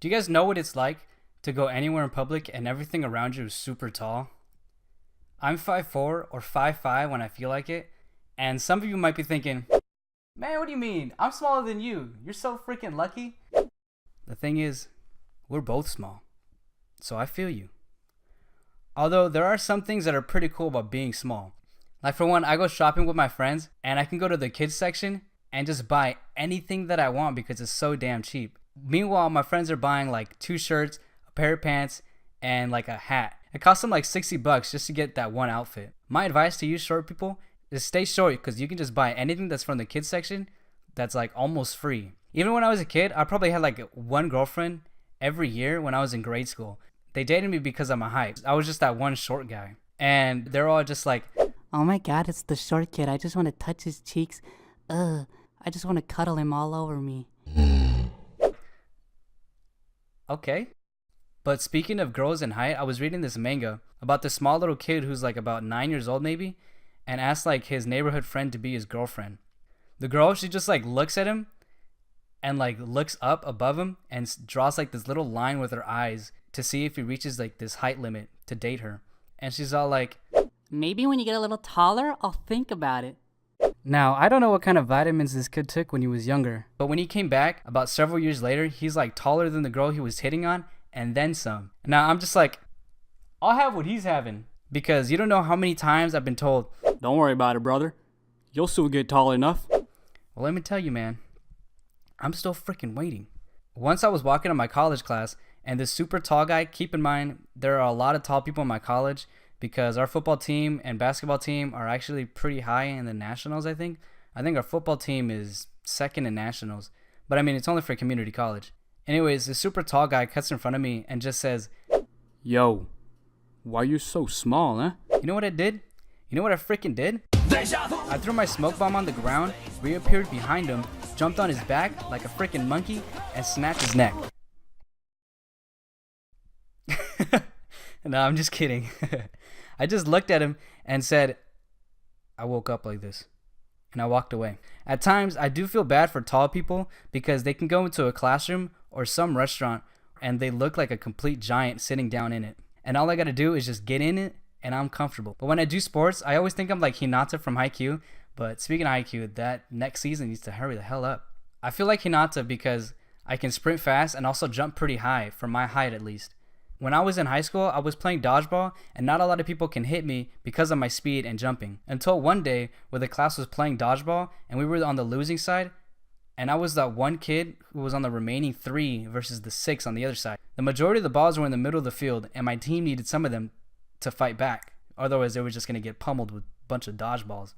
Do you guys know what it's like to go anywhere in public and everything around you is super tall? I'm 5'4" or 5'5" when I feel like it, and some of you might be thinking, man, what do you mean? I'm smaller than you. You're so freaking lucky. The thing is, we're both small, so I feel you. Although there are some things that are pretty cool about being small. Like for one, I go shopping with my friends and I can go to the kids section and just buy anything that I want because it's so damn cheap. Meanwhile, my friends are buying like 2 shirts, a pair of pants, and like a hat. It costs them like $60 just to get that one outfit. My advice to you short people is stay short because you can just buy anything that's from the kids section that's like almost free. Even when I was a kid, I probably had like one girlfriend every year when I was in grade school. They dated me because of my height. I was just that one short guy. And they're all just like, oh my god, it's the short kid. I just want to touch his cheeks. I just want to cuddle him all over me. okay. But speaking of girls in height, I was reading this manga about this small little kid who's like about 9 years old maybe, and asked like his neighborhood friend to be his girlfriend. The girl, she just like looks at him and like looks up above him and draws like this little line with her eyes to see if he reaches like this height limit to date her. And she's all like, maybe when you get a little taller, I'll think about it. Now, I don't know what kind of vitamins this kid took when he was younger, but when he came back about several years later, he's like taller than the girl he was hitting on and then some. Now, I'm just like, I'll have what he's having, because you don't know how many times I've been told, don't worry about it, brother. You'll soon get tall enough. Well, let me tell you, man, I'm still freaking waiting. Once I was walking to my college class, and this super tall guy, keep in mind, there are a lot of tall people in my college because our football team and basketball team are actually pretty high in the nationals, I think. I think our football team is second in nationals, but I mean, it's only for community college. Anyways, this super tall guy cuts in front of me and just says, yo, why you so small, huh? You know what I did? You know what I freaking did? I threw my smoke bomb on the ground, reappeared behind him, jumped on his back like a freaking monkey, and snapped his neck. No, I'm just kidding. I just looked at him and said, I woke up like this. And I walked away. At times, I do feel bad for tall people because they can go into a classroom or some restaurant and they look like a complete giant sitting down in it. And all I gotta do is just get in it and I'm comfortable. But when I do sports, I always think I'm like Hinata from Haikyuu. But speaking of Haikyuu, that next season needs to hurry the hell up. I feel like Hinata because I can sprint fast and also jump pretty high, for my height at least. When I was in high school, I was playing dodgeball, and not a lot of people can hit me because of my speed and jumping. Until one day, where the class was playing dodgeball, and we were on the losing side, and I was that one kid who was on the remaining 3 versus the 6 on the other side. The majority of the balls were in the middle of the field, and my team needed some of them to fight back. Otherwise, they were just going to get pummeled with a bunch of dodgeballs.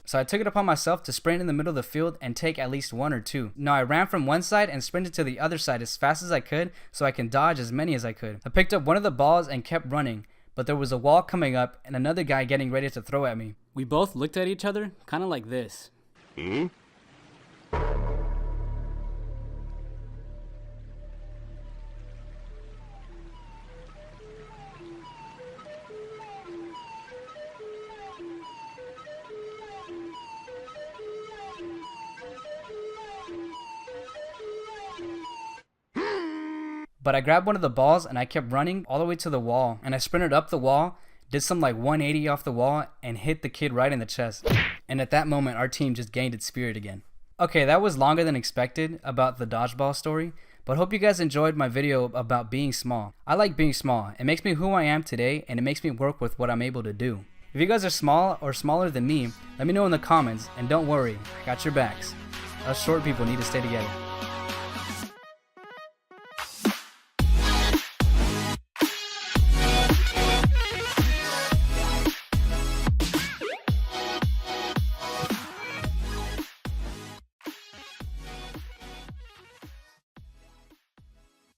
So I took it upon myself to sprint in the middle of the field and take at least 1 or 2. Now I ran from one side and sprinted to the other side as fast as I could so I can dodge as many as I could. I picked up one of the balls and kept running, but there was a wall coming up and another guy getting ready to throw at me. We both looked at each other, kind of like this. But I grabbed one of the balls and I kept running all the way to the wall, and I sprinted up the wall, did some like 180 off the wall, and hit the kid right in the chest. And at that moment, our team just gained its spirit again. Okay, that was longer than expected about the dodgeball story, but hope you guys enjoyed my video about being small. I like being small. It makes me who I am today, and it makes me work with what I'm able to do. If you guys are small or smaller than me, let me know in the comments, and don't worry, I got your backs. Us short people need to stay together.